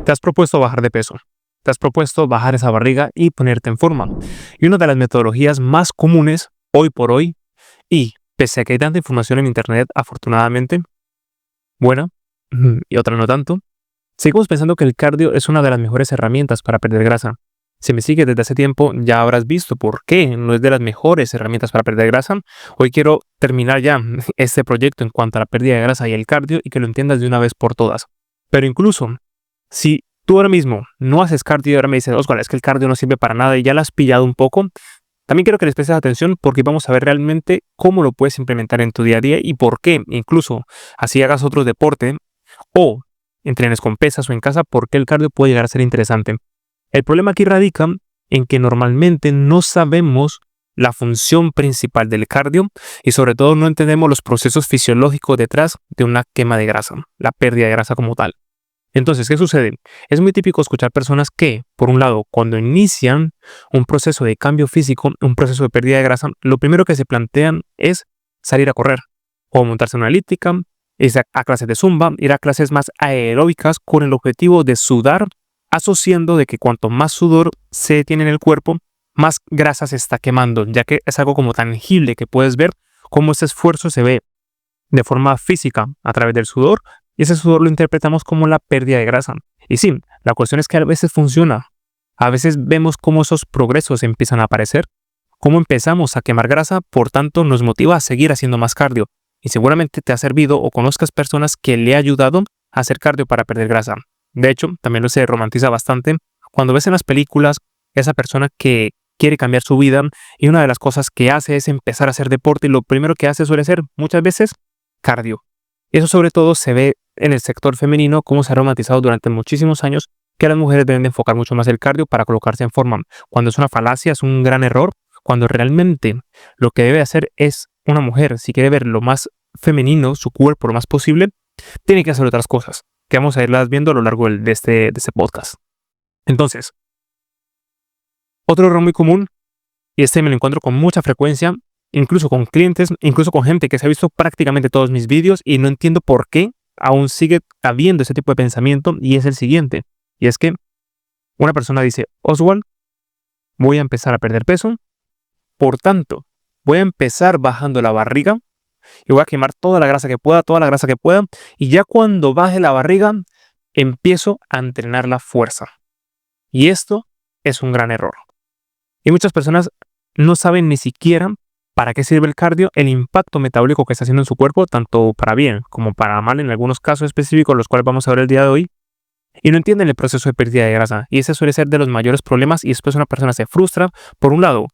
Te has propuesto bajar de peso, te has propuesto bajar esa barriga y ponerte en forma. Y una de las metodologías más comunes hoy por hoy, y pese a que hay tanta información en internet, afortunadamente, buena, y otra no tanto, seguimos pensando que el cardio es una de las mejores herramientas para perder grasa. Si me sigues desde hace tiempo, ya habrás visto por qué no es de las mejores herramientas para perder grasa. Hoy quiero terminar ya este proyecto en cuanto a la pérdida de grasa y el cardio y que lo entiendas de una vez por todas. Pero incluso, si tú ahora mismo no haces cardio y ahora me dices, Oscar, es que el cardio no sirve para nada y ya lo has pillado un poco, también quiero que les prestes atención porque vamos a ver realmente cómo lo puedes implementar en tu día a día y por qué, incluso así hagas otro deporte o entrenes con pesas o en casa, por qué el cardio puede llegar a ser interesante. El problema aquí radica en que normalmente no sabemos la función principal del cardio y sobre todo no entendemos los procesos fisiológicos detrás de una quema de grasa, la pérdida de grasa como tal. Entonces, ¿qué sucede? Es muy típico escuchar personas que, por un lado, cuando inician un proceso de cambio físico, un proceso de pérdida de grasa, lo primero que se plantean es salir a correr o montarse en una elíptica, ir a clases de zumba, ir a clases más aeróbicas con el objetivo de sudar, asociando de que cuanto más sudor se tiene en el cuerpo, más grasa se está quemando, ya que es algo como tangible que puedes ver cómo ese esfuerzo se ve de forma física a través del sudor y ese sudor lo interpretamos como la pérdida de grasa. Y sí, la cuestión es que a veces funciona. A veces vemos cómo esos progresos empiezan a aparecer, cómo empezamos a quemar grasa, por tanto nos motiva a seguir haciendo más cardio. Y seguramente te ha servido o conozcas personas que le ha ayudado a hacer cardio para perder grasa. De hecho, también lo se romantiza bastante cuando ves en las películas esa persona que quiere cambiar su vida y una de las cosas que hace es empezar a hacer deporte y lo primero que hace suele ser muchas veces cardio. Eso sobre todo se ve en el sector femenino, como se ha romantizado durante muchísimos años que las mujeres deben de enfocar mucho más el cardio para colocarse en forma. Cuando es una falacia, es un gran error, cuando realmente lo que debe hacer es una mujer, si quiere ver lo más femenino, su cuerpo lo más posible, tiene que hacer otras cosas, que vamos a irlas viendo a lo largo de este podcast. Entonces, otro error muy común, y este me lo encuentro con mucha frecuencia, incluso con clientes, incluso con gente que se ha visto prácticamente todos mis vídeos y no entiendo por qué aún sigue habiendo ese tipo de pensamiento, y es el siguiente, y es que una persona dice, Oswald, voy a empezar a perder peso, por tanto, voy a empezar bajando la barriga y voy a quemar toda la grasa que pueda, y ya cuando baje la barriga, empiezo a entrenar la fuerza. Y esto es un gran error. Y muchas personas no saben ni siquiera para qué sirve el cardio, el impacto metabólico que está haciendo en su cuerpo, tanto para bien como para mal en algunos casos específicos, los cuales vamos a ver el día de hoy, y no entienden el proceso de pérdida de grasa. Y ese suele ser de los mayores problemas, y después una persona se frustra, por un lado,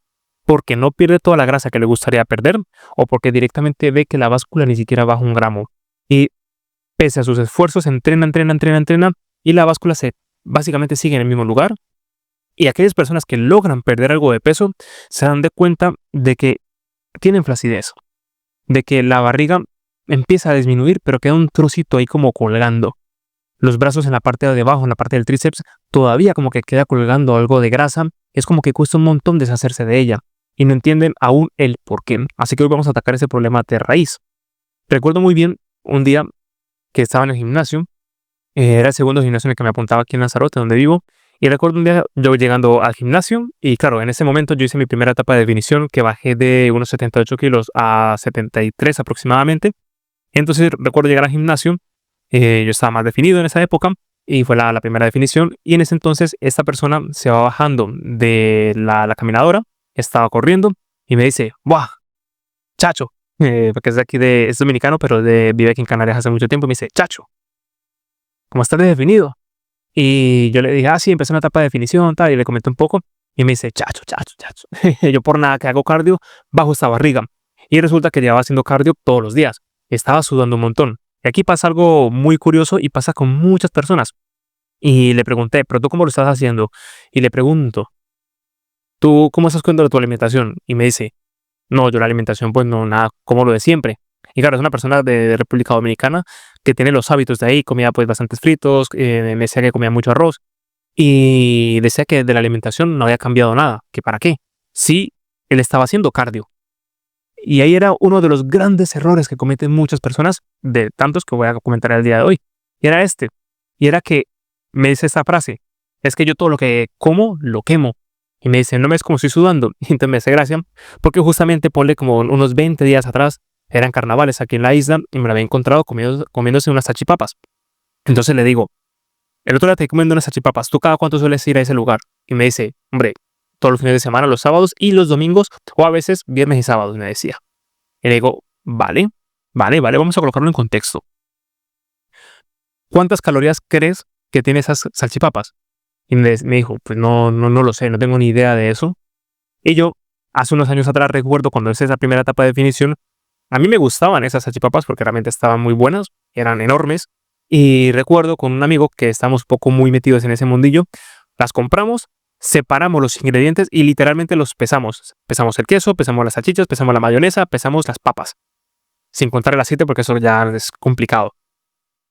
porque no pierde toda la grasa que le gustaría perder, o porque directamente ve que la báscula ni siquiera baja 1 gramo. Y pese a sus esfuerzos, entrena, y la báscula básicamente sigue en el mismo lugar. Y aquellas personas que logran perder algo de peso se dan de cuenta de que tienen flacidez, de que la barriga empieza a disminuir, pero queda un trocito ahí como colgando. Los brazos en la parte de abajo, en la parte del tríceps, todavía como que queda colgando algo de grasa. Es como que cuesta un montón deshacerse de ella y no entienden aún el por qué. Así que hoy vamos a atacar ese problema de raíz. Recuerdo muy bien un día que estaba en el gimnasio. Era el segundo gimnasio en el que me apuntaba aquí en Lanzarote, donde vivo. Y recuerdo un día yo llegando al gimnasio y claro, en ese momento yo hice mi primera etapa de definición, que bajé de unos 78 kilos a 73 aproximadamente. Entonces recuerdo llegar al gimnasio, yo estaba más definido en esa época y fue la primera definición. Y en ese entonces esta persona se va bajando de la caminadora, estaba corriendo y me dice, ¡buah! Chacho, porque es de aquí, es dominicano, pero vive aquí en Canarias hace mucho tiempo. Me dice, Chacho, ¿cómo estás de definido? Y yo le dije, sí, empecé una etapa de definición, tal, y le comenté un poco. Y me dice, chacho. Yo por nada que hago cardio, bajo esta barriga. Y resulta que llevaba haciendo cardio todos los días. Estaba sudando un montón. Y aquí pasa algo muy curioso y pasa con muchas personas. Y le pregunté, ¿pero tú cómo lo estás haciendo? Y le pregunto, ¿tú cómo estás cuidando de tu alimentación? Y me dice, no, yo la alimentación pues no, nada, como lo de siempre. Y claro, es una persona de República Dominicana que tiene los hábitos de ahí, comía pues bastantes fritos, me decía que comía mucho arroz y decía que de la alimentación no había cambiado nada, que para qué. Sí, él estaba haciendo cardio. Y ahí era uno de los grandes errores que cometen muchas personas, de tantos que voy a comentar el día de hoy. Y era que me dice esta frase: es que yo todo lo que como, lo quemo. Y me dice: no ves como estoy sudando. Y entonces me hace gracia, porque justamente ponle como unos 20 días atrás, eran carnavales aquí en la isla, y me la había encontrado comiéndose unas salchipapas. Entonces le digo: el otro día te estoy comiendo unas salchipapas, ¿tú cada cuánto sueles ir a ese lugar? Y me dice: hombre, todos los fines de semana, los sábados y los domingos, o a veces viernes y sábados, me decía. Y le digo: vale, vamos a colocarlo en contexto. ¿Cuántas calorías crees que tiene esas salchipapas? Y me dijo: pues no lo sé, no tengo ni idea de eso. Y yo, hace unos años atrás, recuerdo cuando hice esa primera etapa de definición, a mí me gustaban esas salchipapas porque realmente estaban muy buenas, eran enormes. Y recuerdo con un amigo que estamos un poco muy metidos en ese mundillo, las compramos, separamos los ingredientes y literalmente los pesamos. Pesamos el queso, pesamos las salchichas, pesamos la mayonesa, pesamos las papas. Sin contar el aceite porque eso ya es complicado.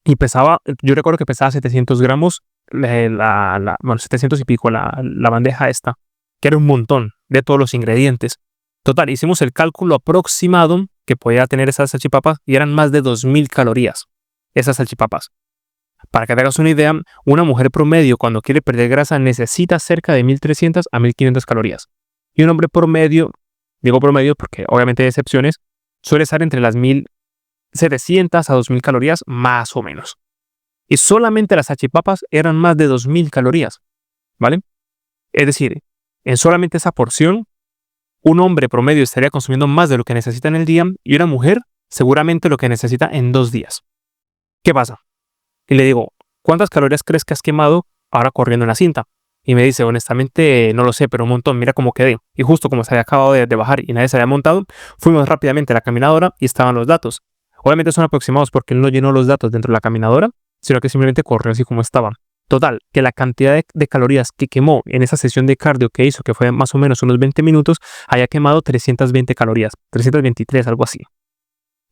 Y pesaba, yo recuerdo que pesaba 700 gramos, bueno, 700 y pico la bandeja esta, que era un montón de todos los ingredientes. Total, hicimos el cálculo aproximado que podía tener esas salchipapas y eran más de 2000 calorías esas salchipapas. Para que te hagas una idea, una mujer promedio cuando quiere perder grasa necesita cerca de 1300 a 1500 calorías. Y un hombre promedio, digo promedio porque obviamente hay excepciones, suele estar entre las 1700 a 2000 calorías más o menos. Y solamente las salchipapas eran más de 2000 calorías, ¿vale? Es decir, en solamente esa porción, un hombre promedio estaría consumiendo más de lo que necesita en el día y una mujer seguramente lo que necesita en 2 días. ¿Qué pasa? Y le digo: ¿cuántas calorías crees que has quemado ahora corriendo en la cinta? Y me dice: honestamente, no lo sé, pero un montón, mira cómo quedé. Y justo como se había acabado de bajar y nadie se había montado, fuimos rápidamente a la caminadora y estaban los datos. Obviamente son aproximados porque él no llenó los datos dentro de la caminadora, sino que simplemente corrió así como estaban. Total, que la cantidad de calorías que quemó en esa sesión de cardio que hizo, que fue más o menos unos 20 minutos, haya quemado 320 calorías, 323, algo así.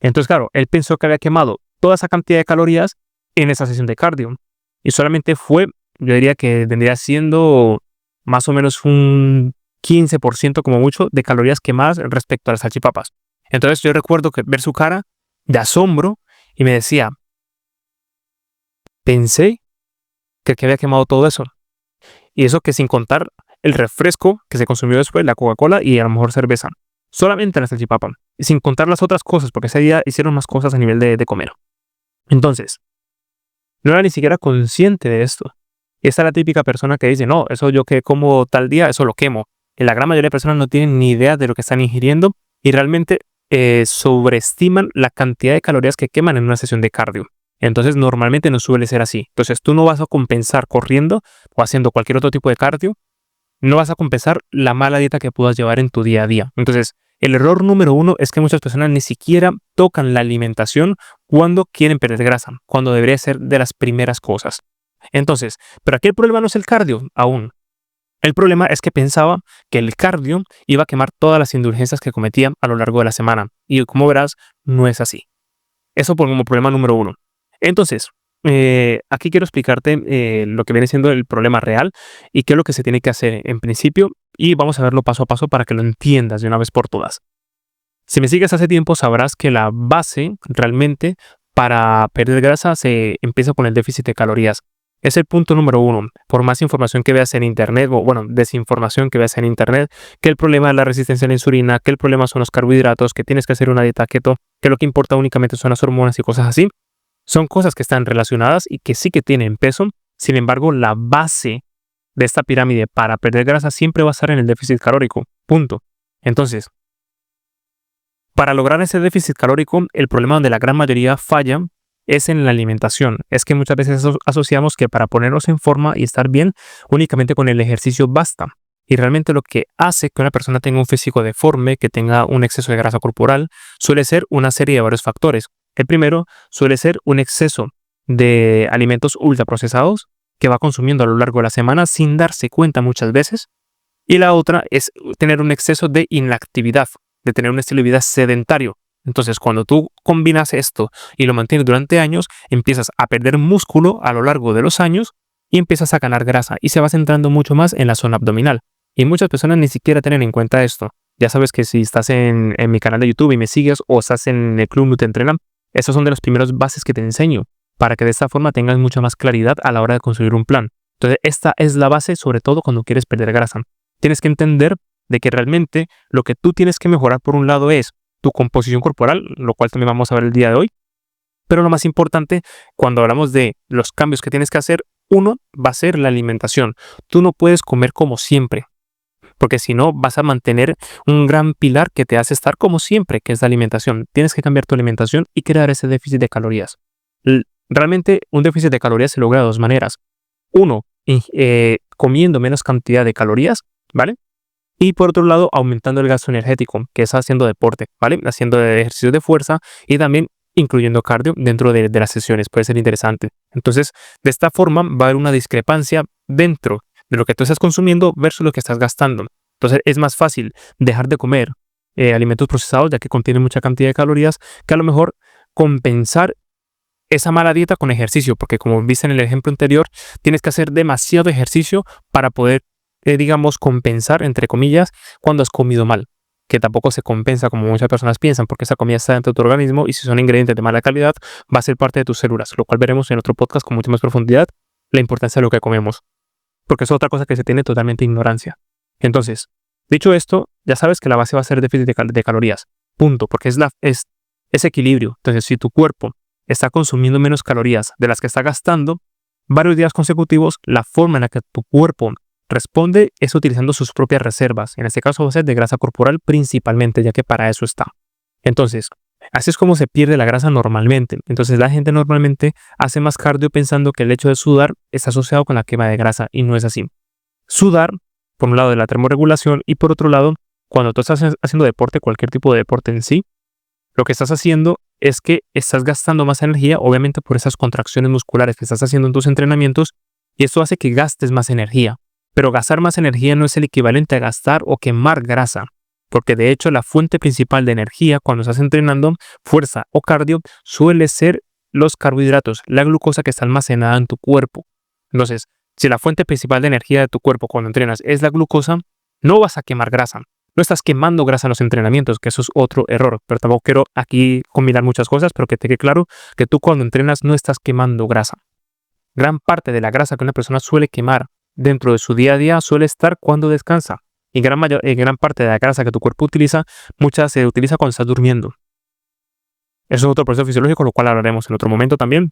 Entonces, claro, él pensó que había quemado toda esa cantidad de calorías en esa sesión de cardio. Y solamente fue, yo diría que vendría siendo más o menos un 15% como mucho de calorías quemadas respecto a las salchipapas. Entonces yo recuerdo ver su cara de asombro y me decía: pensé que había quemado todo eso. Y eso que sin contar el refresco que se consumió después, la Coca-Cola y a lo mejor cerveza. Solamente la salchipapa. Y sin contar las otras cosas, porque ese día hicieron más cosas a nivel de comer. Entonces, no era ni siquiera consciente de esto. Y esta es la típica persona que dice: no, eso yo que como tal día, eso lo quemo. Y la gran mayoría de personas no tienen ni idea de lo que están ingiriendo y realmente sobreestiman la cantidad de calorías que queman en una sesión de cardio. Entonces normalmente no suele ser así. Entonces tú no vas a compensar corriendo o haciendo cualquier otro tipo de cardio, no vas a compensar la mala dieta que puedas llevar en tu día a día. Entonces el error número 1 es que muchas personas ni siquiera tocan la alimentación cuando quieren perder grasa, cuando debería ser de las primeras cosas. Entonces, pero aquí el problema no es el cardio aún. El problema es que pensaba que el cardio iba a quemar todas las indulgencias que cometía a lo largo de la semana. Y como verás, no es así. Eso como problema número 1. Entonces, aquí quiero explicarte lo que viene siendo el problema real y qué es lo que se tiene que hacer en principio. Y vamos a verlo paso a paso para que lo entiendas de una vez por todas. Si me sigues hace tiempo, sabrás que la base realmente para perder grasa se empieza con el déficit de calorías. Es el punto número 1. Por más información que veas en internet, o bueno, desinformación que veas en internet, que el problema es la resistencia a la insulina, que el problema son los carbohidratos, que tienes que hacer una dieta keto, que lo que importa únicamente son las hormonas y cosas así, son cosas que están relacionadas y que sí que tienen peso. Sin embargo, la base de esta pirámide para perder grasa siempre va a estar en el déficit calórico. Punto. Entonces, para lograr ese déficit calórico, el problema donde la gran mayoría falla es en la alimentación. Es que muchas veces asociamos que para ponernos en forma y estar bien, únicamente con el ejercicio basta. Y realmente lo que hace que una persona tenga un físico deforme, que tenga un exceso de grasa corporal, suele ser una serie de varios factores. El primero suele ser un exceso de alimentos ultraprocesados que va consumiendo a lo largo de la semana sin darse cuenta muchas veces. Y la otra es tener un exceso de inactividad, de tener un estilo de vida sedentario. Entonces, cuando tú combinas esto y lo mantienes durante años, empiezas a perder músculo a lo largo de los años y empiezas a ganar grasa y se va centrando mucho más en la zona abdominal. Y muchas personas ni siquiera tienen en cuenta esto. Ya sabes que si estás en mi canal de YouTube y me sigues o estás en el Club Nutrientrena, esas son de las primeras bases que te enseño para que de esta forma tengas mucha más claridad a la hora de construir un plan. Entonces, esta es la base, sobre todo cuando quieres perder grasa. Tienes que entender de que realmente lo que tú tienes que mejorar por un lado es tu composición corporal, lo cual también vamos a ver el día de hoy. Pero lo más importante, cuando hablamos de los cambios que tienes que hacer, uno va a ser la alimentación. Tú no puedes comer como siempre, porque si no vas a mantener un gran pilar que te hace estar como siempre, que es la alimentación. Tienes que cambiar tu alimentación y crear ese déficit de calorías. Realmente un déficit de calorías se logra de dos maneras. Uno, comiendo menos cantidad de calorías, ¿vale? Y por otro lado, aumentando el gasto energético, que es haciendo deporte, ¿vale? Haciendo ejercicios de fuerza y también incluyendo cardio dentro de las sesiones. Puede ser interesante. Entonces, de esta forma va a haber una discrepancia dentro de lo que tú estás consumiendo versus lo que estás gastando. Entonces, es más fácil dejar de comer alimentos procesados, ya que contienen mucha cantidad de calorías, que a lo mejor compensar esa mala dieta con ejercicio, porque como viste en el ejemplo anterior, tienes que hacer demasiado ejercicio para poder, digamos, compensar, entre comillas, cuando has comido mal, que tampoco se compensa como muchas personas piensan, porque esa comida está dentro de tu organismo y si son ingredientes de mala calidad, va a ser parte de tus células, lo cual veremos en otro podcast con mucha más profundidad, la importancia de lo que comemos, porque es otra cosa que se tiene totalmente ignorancia. Entonces, dicho esto, ya sabes que la base va a ser déficit de calorías, punto, porque es equilibrio. Entonces, si tu cuerpo está consumiendo menos calorías de las que está gastando, varios días consecutivos, la forma en la que tu cuerpo responde es utilizando sus propias reservas. En este caso va a ser de grasa corporal principalmente, ya que para eso está. Entonces, así es como se pierde la grasa normalmente. Entonces, la gente normalmente hace más cardio pensando que el hecho de sudar está asociado con la quema de grasa y no es así. Sudar, por un lado, de la termorregulación y por otro lado, cuando tú estás haciendo deporte, cualquier tipo de deporte en sí, lo que estás haciendo es que estás gastando más energía, obviamente por esas contracciones musculares que estás haciendo en tus entrenamientos, y esto hace que gastes más energía. Pero gastar más energía no es el equivalente a gastar o quemar grasa, porque de hecho la fuente principal de energía cuando estás entrenando fuerza o cardio suele ser los carbohidratos, la glucosa que está almacenada en tu cuerpo. Entonces, si la fuente principal de energía de tu cuerpo cuando entrenas es la glucosa, no vas a quemar grasa. No estás quemando grasa en los entrenamientos, que eso es otro error. Pero tampoco quiero aquí combinar muchas cosas, pero que te quede claro que tú cuando entrenas no estás quemando grasa. Gran parte de la grasa que una persona suele quemar dentro de su día a día suele estar cuando descansa. Y gran parte de la grasa que tu cuerpo utiliza, mucha se utiliza cuando estás durmiendo. Eso es otro proceso fisiológico, lo cual hablaremos en otro momento también.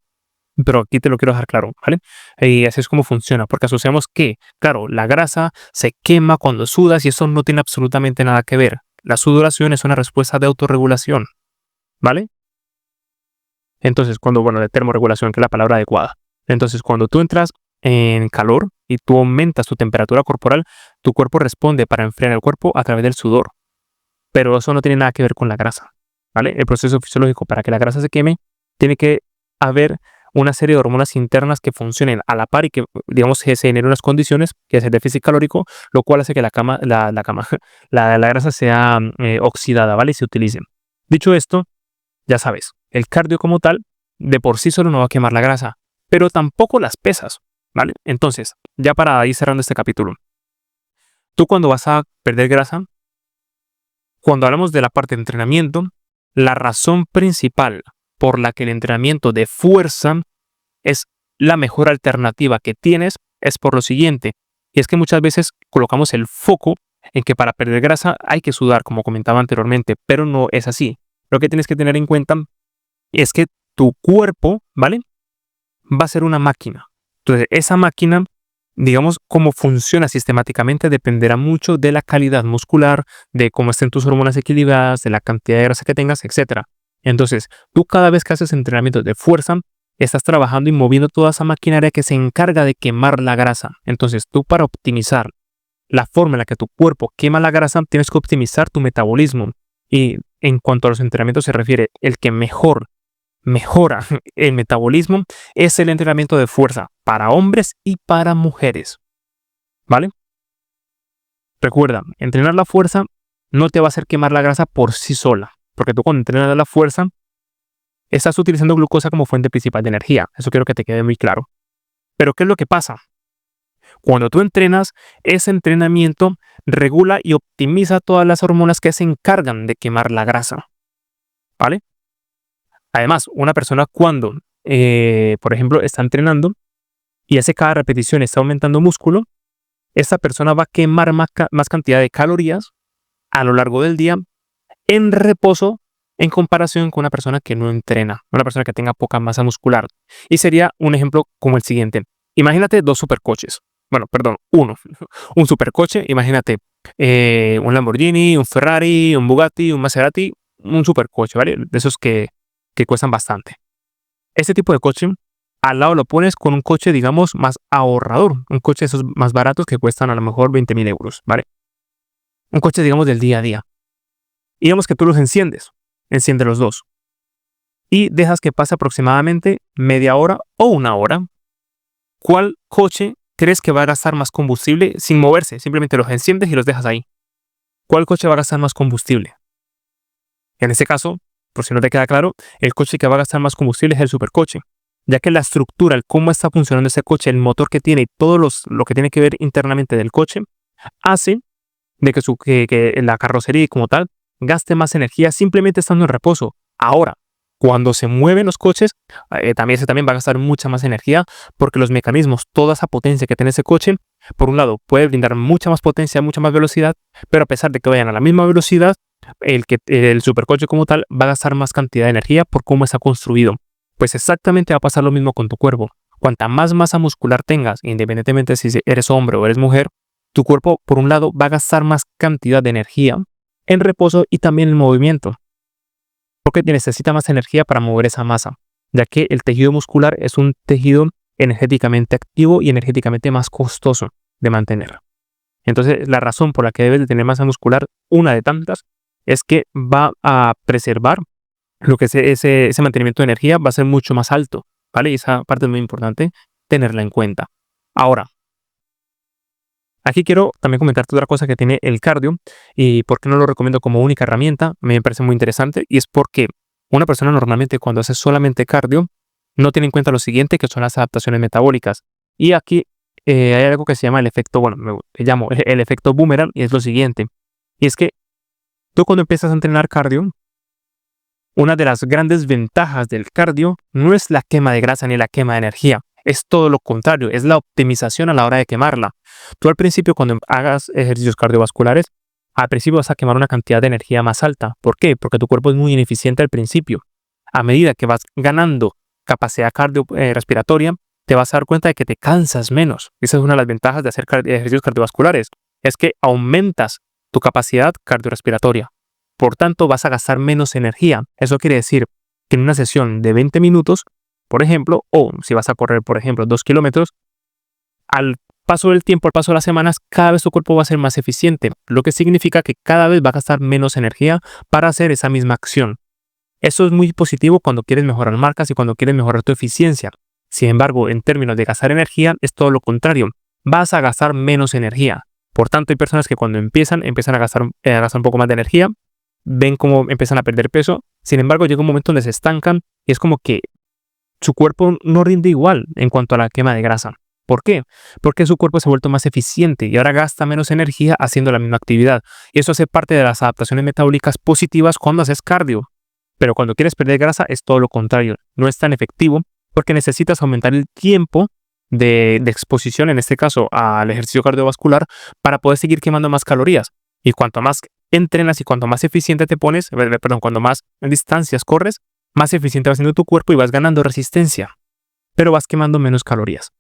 Pero aquí te lo quiero dejar claro, ¿vale? Y así es como funciona, porque asociamos que, claro, la grasa se quema cuando sudas y eso no tiene absolutamente nada que ver. La sudoración es una respuesta de autorregulación, ¿vale? Entonces, de termorregulación, que es la palabra adecuada. Entonces, cuando tú entras en calor y tú aumentas tu temperatura corporal, tu cuerpo responde para enfriar el cuerpo a través del sudor. Pero eso no tiene nada que ver con la grasa, ¿vale? El proceso fisiológico para que la grasa se queme, tiene que haber una serie de hormonas internas que funcionen a la par y que, digamos, que se generen unas condiciones, que es el déficit calórico, lo cual hace que la grasa sea oxidada, ¿vale? Y se utilice. Dicho esto, ya sabes, el cardio como tal, de por sí solo no va a quemar la grasa, pero tampoco las pesas, ¿vale? Entonces, ya para ir cerrando este capítulo, tú cuando vas a perder grasa, cuando hablamos de la parte de entrenamiento, la razón principal por la que el entrenamiento de fuerza es la mejor alternativa que tienes es por lo siguiente, y es que muchas veces colocamos el foco en que para perder grasa hay que sudar, como comentaba anteriormente, pero no es así. Lo que tienes que tener en cuenta es que tu cuerpo, ¿vale? Va a ser una máquina. Entonces, esa máquina, digamos, cómo funciona sistemáticamente dependerá mucho de la calidad muscular, de cómo estén tus hormonas equilibradas, de la cantidad de grasa que tengas, etc. Entonces, tú cada vez que haces entrenamientos de fuerza, estás trabajando y moviendo toda esa maquinaria que se encarga de quemar la grasa. Entonces, tú para optimizar la forma en la que tu cuerpo quema la grasa, tienes que optimizar tu metabolismo. Y en cuanto a los entrenamientos se refiere, el que mejora el metabolismo es el entrenamiento de fuerza para hombres y para mujeres, ¿vale? Recuerda, entrenar la fuerza no te va a hacer quemar la grasa por sí sola, porque tú cuando entrenas la fuerza estás utilizando glucosa como fuente principal de energía. Eso quiero que te quede muy claro. Pero ¿qué es lo que pasa? Cuando tú entrenas, ese entrenamiento regula y optimiza todas las hormonas que se encargan de quemar la grasa, ¿vale? Además, una persona cuando por ejemplo, está entrenando y hace cada repetición, está aumentando músculo, esta persona va a quemar más cantidad de calorías a lo largo del día en reposo en comparación con una persona que no entrena, una persona que tenga poca masa muscular. Y sería un ejemplo como el siguiente. Imagínate dos supercoches. Bueno, perdón, uno. Un supercoche, imagínate un Lamborghini, un Ferrari, un Bugatti, un Maserati, un supercoche, ¿vale? De esos que cuestan bastante. Este tipo de coche, al lado lo pones con un coche, digamos, más ahorrador. Un coche de esos más baratos que cuestan a lo mejor 20.000 euros, ¿vale? Un coche, digamos, del día a día. Y digamos que tú los enciendes los dos. Y dejas que pase aproximadamente media hora o una hora. ¿Cuál coche crees que va a gastar más combustible sin moverse? Simplemente los enciendes y los dejas ahí. ¿Cuál coche va a gastar más combustible? En este caso, por si no te queda claro, el coche que va a gastar más combustible es el supercoche, ya que la estructura, el cómo está funcionando ese coche, el motor que tiene y todo lo que tiene que ver internamente del coche, hace de que la carrocería como tal gaste más energía simplemente estando en reposo. Ahora, cuando se mueven los coches, también va a gastar mucha más energía porque los mecanismos, toda esa potencia que tiene ese coche, por un lado puede brindar mucha más potencia, mucha más velocidad, pero a pesar de que vayan a la misma velocidad, el supercoche como tal va a gastar más cantidad de energía por cómo está construido. Pues exactamente va a pasar lo mismo con tu cuerpo. Cuanta más masa muscular tengas, independientemente si eres hombre o eres mujer, tu cuerpo, por un lado, va a gastar más cantidad de energía en reposo y también en movimiento, porque necesita más energía para mover esa masa, ya que el tejido muscular es un tejido energéticamente activo y energéticamente más costoso de mantener. Entonces, la razón por la que debes de tener masa muscular, una de tantas, es que va a preservar lo que es ese mantenimiento de energía, va a ser mucho más alto, ¿vale? Y esa parte es muy importante tenerla en cuenta. Ahora, aquí quiero también comentarte otra cosa que tiene el cardio y por qué no lo recomiendo como única herramienta. Me parece muy interesante y es porque una persona normalmente cuando hace solamente cardio no tiene en cuenta lo siguiente, que son las adaptaciones metabólicas. Y aquí hay algo que se llama el efecto, bueno, me llamo el efecto boomerang, y es lo siguiente. Y es que tú cuando empiezas a entrenar cardio, una de las grandes ventajas del cardio no es la quema de grasa ni la quema de energía. Es todo lo contrario, es la optimización a la hora de quemarla. Tú al principio, cuando hagas ejercicios cardiovasculares, al principio vas a quemar una cantidad de energía más alta. ¿Por qué? Porque tu cuerpo es muy ineficiente al principio. A medida que vas ganando capacidad cardiorrespiratoria, te vas a dar cuenta de que te cansas menos. Esa es una de las ventajas de hacer ejercicios cardiovasculares. Es que aumentas tu capacidad cardiorrespiratoria. Por tanto, vas a gastar menos energía. Eso quiere decir que en una sesión de 20 minutos, por ejemplo, o si vas a correr, por ejemplo, 2 kilómetros, al paso del tiempo, al paso de las semanas, cada vez tu cuerpo va a ser más eficiente, lo que significa que cada vez va a gastar menos energía para hacer esa misma acción. Eso es muy positivo cuando quieres mejorar marcas y cuando quieres mejorar tu eficiencia. Sin embargo, en términos de gastar energía, es todo lo contrario. Vas a gastar menos energía. Por tanto, hay personas que cuando empiezan a gastar un poco más de energía, ven cómo empiezan a perder peso. Sin embargo, llega un momento donde se estancan y es como que su cuerpo no rinde igual en cuanto a la quema de grasa. ¿Por qué? Porque su cuerpo se ha vuelto más eficiente y ahora gasta menos energía haciendo la misma actividad. Y eso hace parte de las adaptaciones metabólicas positivas cuando haces cardio. Pero cuando quieres perder grasa es todo lo contrario. No es tan efectivo porque necesitas aumentar el tiempo de exposición, en este caso al ejercicio cardiovascular, para poder seguir quemando más calorías. Y cuanto más entrenas y cuanto más eficiente te pones, cuanto más distancias corres, más eficiente va siendo tu cuerpo y vas ganando resistencia, pero vas quemando menos calorías.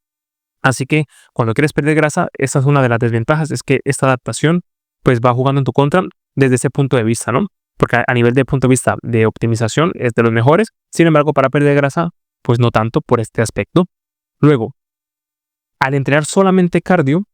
Así que cuando quieres perder grasa, esta es una de las desventajas, es que esta adaptación pues va jugando en tu contra desde ese punto de vista, ¿no? Porque a nivel de punto de vista de optimización es de los mejores, sin embargo para perder grasa pues no tanto por este aspecto. Luego, al entrenar solamente cardio,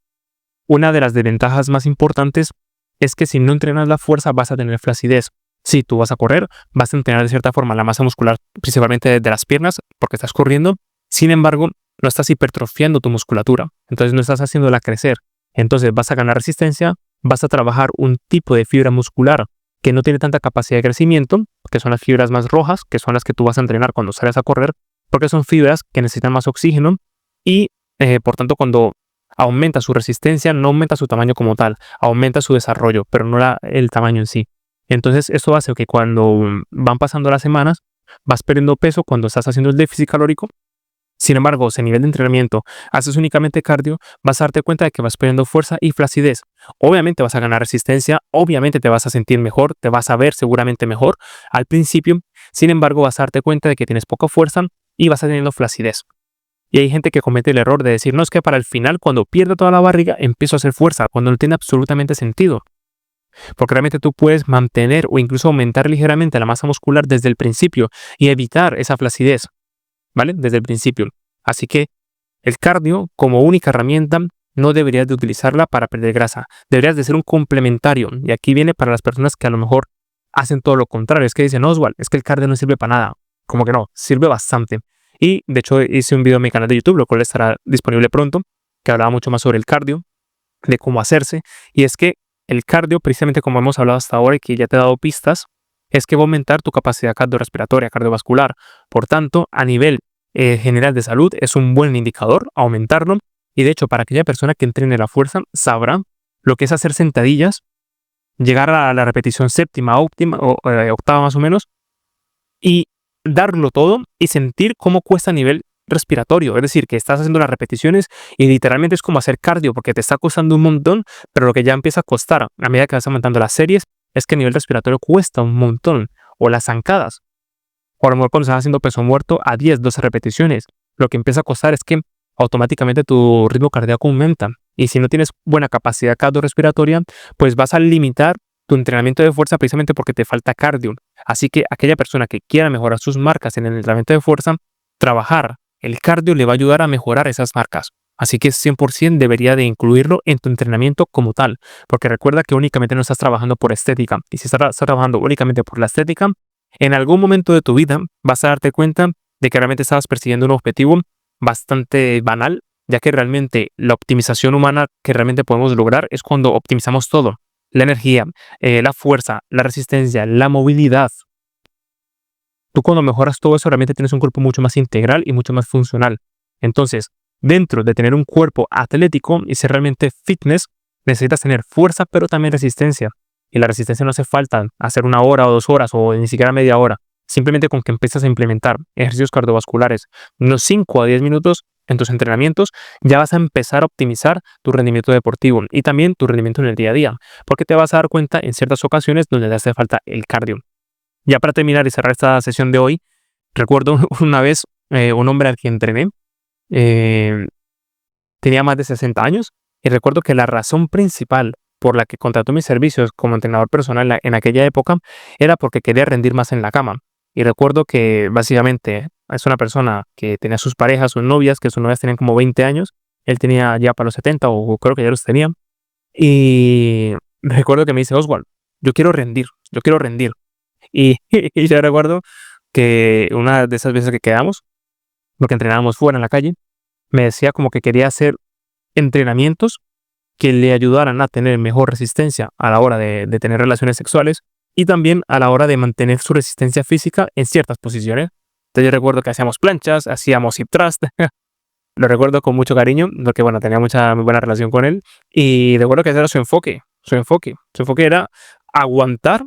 una de las desventajas más importantes es que si no entrenas la fuerza vas a tener flacidez. Si tú vas a correr, vas a entrenar de cierta forma la masa muscular, principalmente de las piernas, porque estás corriendo. Sin embargo, no estás hipertrofiando tu musculatura, entonces no estás haciéndola crecer. Entonces vas a ganar resistencia, vas a trabajar un tipo de fibra muscular que no tiene tanta capacidad de crecimiento, que son las fibras más rojas, que son las que tú vas a entrenar cuando sales a correr, porque son fibras que necesitan más oxígeno y, por tanto, cuando aumenta su resistencia, no aumenta su tamaño como tal, aumenta su desarrollo, pero no el tamaño en sí. Entonces, esto hace que cuando van pasando las semanas, vas perdiendo peso cuando estás haciendo el déficit calórico. Sin embargo, si a nivel de entrenamiento haces únicamente cardio, vas a darte cuenta de que vas perdiendo fuerza y flacidez. Obviamente vas a ganar resistencia, obviamente te vas a sentir mejor, te vas a ver seguramente mejor al principio. Sin embargo, vas a darte cuenta de que tienes poca fuerza y vas a teniendo flacidez. Y hay gente que comete el error de decir, no, es que para el final, cuando pierda toda la barriga, empiezo a hacer fuerza, cuando no tiene absolutamente sentido. Porque realmente tú puedes mantener o incluso aumentar ligeramente la masa muscular desde el principio y evitar esa flacidez, ¿vale? Desde el principio. Así que el cardio, como única herramienta, no deberías de utilizarla para perder grasa. Deberías de ser un complementario. Y aquí viene para las personas que a lo mejor hacen todo lo contrario. Es que dicen, Oswald, es que el cardio no sirve para nada. Como que no, sirve bastante. Y de hecho hice un video en mi canal de YouTube, lo cual estará disponible pronto, que hablaba mucho más sobre el cardio, de cómo hacerse. Y es que el cardio, precisamente como hemos hablado hasta ahora y que ya te he dado pistas, es que va a aumentar tu capacidad cardiorrespiratoria, cardiovascular. Por tanto, a nivel general de salud, es un buen indicador aumentarlo. Y de hecho, para aquella persona que entrene la fuerza, sabrá lo que es hacer sentadillas, llegar a la repetición séptima, óptima, o octava más o menos, y darlo todo y sentir cómo cuesta a nivel respiratorio. Es decir, que estás haciendo las repeticiones y literalmente es como hacer cardio porque te está costando un montón, pero lo que ya empieza a costar a medida que vas aumentando las series es que a nivel respiratorio cuesta un montón. O las zancadas. O a lo mejor cuando estás haciendo peso muerto a 10, 12 repeticiones, lo que empieza a costar es que automáticamente tu ritmo cardíaco aumenta. Y si no tienes buena capacidad cardiorrespiratoria, pues vas a limitar tu entrenamiento de fuerza precisamente porque te falta cardio. Así que aquella persona que quiera mejorar sus marcas en el entrenamiento de fuerza, trabajar el cardio le va a ayudar a mejorar esas marcas. Así que 100% debería de incluirlo en tu entrenamiento como tal. Porque recuerda que únicamente no estás trabajando por estética. Y si estás trabajando únicamente por la estética, en algún momento de tu vida vas a darte cuenta de que realmente estabas persiguiendo un objetivo bastante banal, ya que realmente la optimización humana que realmente podemos lograr es cuando optimizamos todo. La energía, la fuerza, la resistencia, la movilidad. Tú cuando mejoras todo eso realmente tienes un cuerpo mucho más integral y mucho más funcional. Entonces, dentro de tener un cuerpo atlético y ser realmente fitness, necesitas tener fuerza pero también resistencia. Y la resistencia no hace falta hacer 1 hora o 2 horas o ni siquiera media hora. Simplemente con que empieces a implementar ejercicios cardiovasculares, unos 5 a 10 minutos en tus entrenamientos, ya vas a empezar a optimizar tu rendimiento deportivo y también tu rendimiento en el día a día, porque te vas a dar cuenta en ciertas ocasiones donde te hace falta el cardio. Ya para terminar y cerrar esta sesión de hoy, recuerdo una vez un hombre al que entrené, eh, tenía más de 60 años y recuerdo que la razón principal por la que contrató mis servicios como entrenador personal en aquella época era porque quería rendir más en la cama. Y recuerdo que básicamente es una persona que tenía sus parejas, sus novias, que sus novias tenían como 20 años, él tenía ya para los 70 o creo que ya los tenía. Y recuerdo que me dice, Oswald, yo quiero rendir, yo quiero rendir. Y, y yo recuerdo que una de esas veces que quedamos, porque entrenábamos fuera en la calle, me decía como que quería hacer entrenamientos que le ayudaran a tener mejor resistencia a la hora de tener relaciones sexuales y también a la hora de mantener su resistencia física en ciertas posiciones. Entonces yo recuerdo que hacíamos planchas, hacíamos hip thrust, lo recuerdo con mucho cariño, porque bueno, tenía muy buena relación con él y recuerdo que ese era su enfoque. Su enfoque era aguantar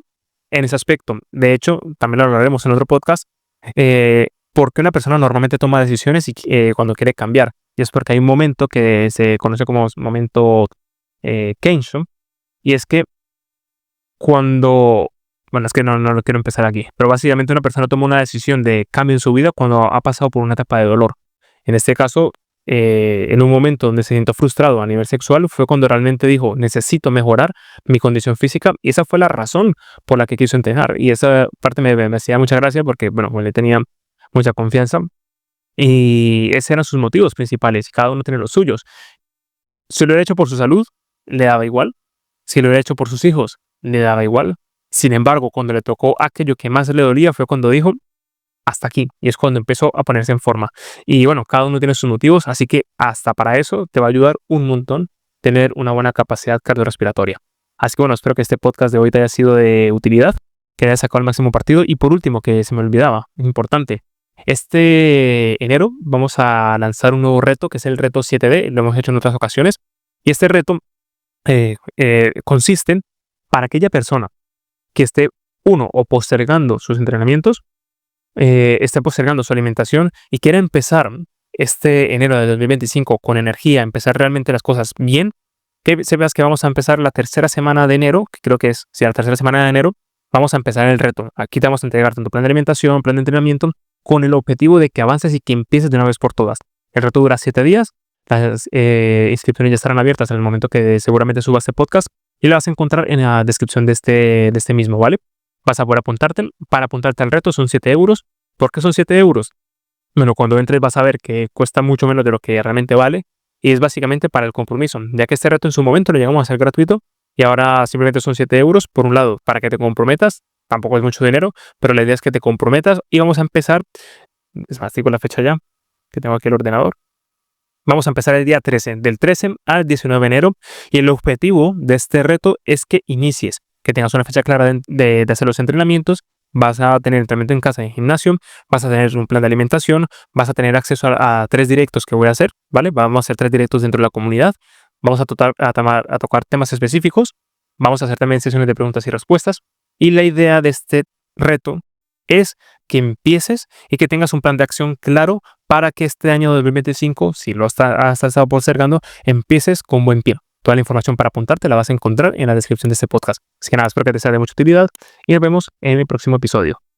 en ese aspecto. De hecho, también lo hablaremos en otro podcast, porque una persona normalmente toma decisiones cuando quiere cambiar. Y es porque hay un momento que se conoce como momento Kensho, y es que cuando, bueno, es que no lo quiero empezar aquí, pero básicamente una persona toma una decisión de cambio en su vida cuando ha pasado por una etapa de dolor. En este caso, en un momento donde se sintió frustrado a nivel sexual, fue cuando realmente dijo, necesito mejorar mi condición física, y esa fue la razón por la que quiso entrenar. Y esa parte me hacía mucha gracia porque, bueno, le tenía mucha confianza, y esos eran sus motivos principales, y cada uno tiene los suyos. Si lo hubiera hecho por su salud, le daba igual. Si lo hubiera hecho por sus hijos, le daba igual. Sin embargo, cuando le tocó aquello que más le dolía fue cuando dijo, hasta aquí. Y es cuando empezó a ponerse en forma. Y bueno, cada uno tiene sus motivos, así que hasta para eso te va a ayudar un montón tener una buena capacidad cardiorrespiratoria. Así que bueno, espero que este podcast de hoy te haya sido de utilidad, que hayas sacado el máximo partido. Y por último, que se me olvidaba, es importante, este enero vamos a lanzar un nuevo reto, que es el reto 7D, lo hemos hecho en otras ocasiones. Y este reto consiste para aquella persona que esté, uno, o postergando sus entrenamientos, esté postergando su alimentación y quiera empezar este enero de 2025 con energía, empezar realmente las cosas bien, que sepas que vamos a empezar la tercera semana de enero, que creo que es, sí, la tercera semana de enero, vamos a empezar el reto. Aquí te vamos a entregar tanto plan de alimentación, plan de entrenamiento, con el objetivo de que avances y que empieces de una vez por todas. El reto dura 7 días, las inscripciones ya estarán abiertas en el momento que seguramente suba este podcast y la vas a encontrar en la descripción de este mismo, ¿vale? Vas a poder apuntarte. Para apuntarte al reto son 7 euros. ¿Por qué son 7 euros? Bueno, cuando entres vas a ver que cuesta mucho menos de lo que realmente vale y es básicamente para el compromiso, ya que este reto en su momento lo llegamos a hacer gratuito y ahora simplemente son 7 euros, por un lado, para que te comprometas, tampoco es mucho dinero, pero la idea es que te comprometas y vamos a empezar, es más, digo la fecha ya, que tengo aquí el ordenador, vamos a empezar el día 13, del 13 al 19 de enero y el objetivo de este reto es que inicies, que tengas una fecha clara de hacer los entrenamientos. Vas a tener entrenamiento en casa, en gimnasio, vas a tener un plan de alimentación, vas a tener acceso a 3 directos que voy a hacer, ¿vale? Vamos a hacer 3 directos dentro de la comunidad, vamos a tocar temas específicos, vamos a hacer también sesiones de preguntas y respuestas. Y la idea de este reto es que empieces y que tengas un plan de acción claro para que este año 2025, si lo has estado postergando, empieces con buen pie. Toda la información para apuntarte la vas a encontrar en la descripción de este podcast. Así que nada, espero que te sea de mucha utilidad y nos vemos en el próximo episodio.